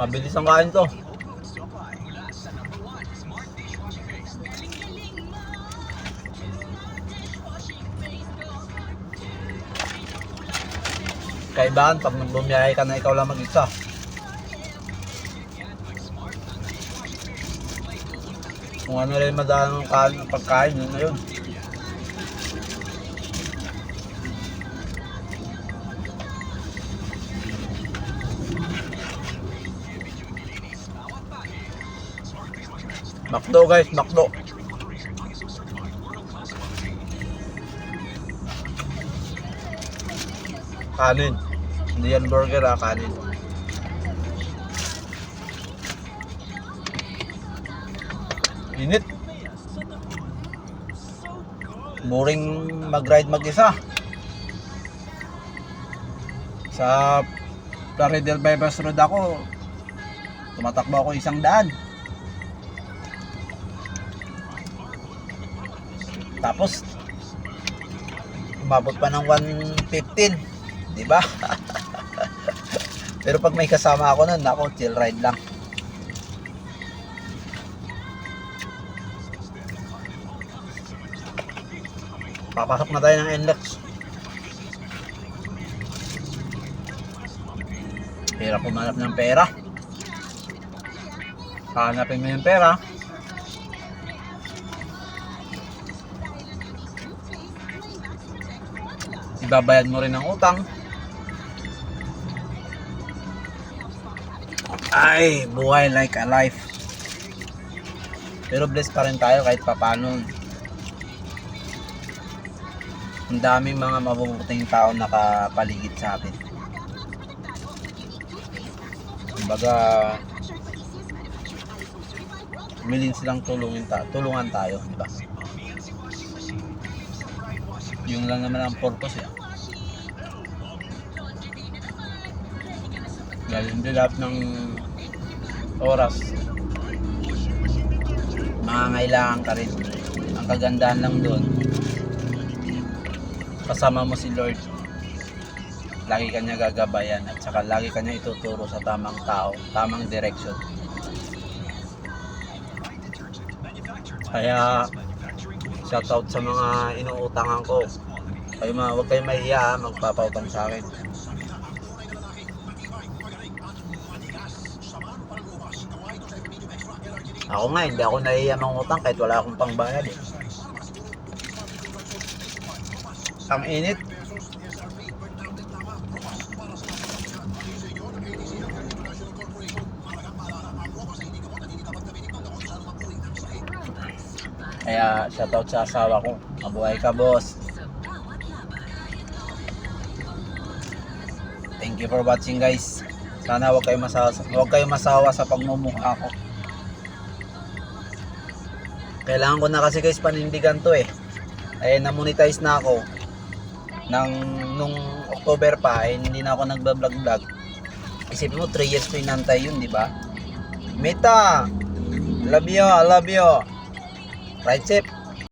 Mabilis ang kain to. Kaibahan pag bumiyahe ka na ikaw lang mag-isa. Kung ano rin madaan ng pagkain, yun na yun. McDo guys, McDo. Kanin. Hindi yan burger kanin. Init. Boring mag-ride mag-isa. Sa Plaridel Bypass Road ako, tumatakbo ako 100. Tapos umabot pa ng 115, di ba? Pero pag may kasama ako nun, ako chill ride lang. Papasok na tayo ng NLEX. Hirap pumanap ng pera. Hanapin mo yung pera. Ibabayad mo rin ang utang. Ay, buhay like a life. Pero blessed pa rin tayo kahit papano. Ang daming mga mabubuting tao nakapaligid sa atin. Kumbaga, willing silang tulungan tayo, di ba? Yung lang naman ang purpose eh. Dahil hindi lahat ng oras mangangailangan ka rin. Ang kagandahan lang doon, kasama mo si Lord, lagi ka niya gagabayan at saka lagi ka niya ituturo sa tamang tao, tamang direction. Kaya shoutout sa mga inuutangan ko. Huwag kayo mahiya, magpapautang sa akin. Ako nga, hindi ako nahiya mangutang kahit wala akong pangbayad eh. Ang init. Kaya shoutout sa asawa ko. Mabuhay ka, boss. Thank you for watching, guys. Sana huwag kayo masawa sa pagmumukha ko. Kailangan ko na kasi guys panindigan to eh. Ay na-monetize na ako nung October pa, hindi na ako nagba-vlog. Isipin mo 3 years ko inantay yun, di ba? Mita, love you. Right, Chip?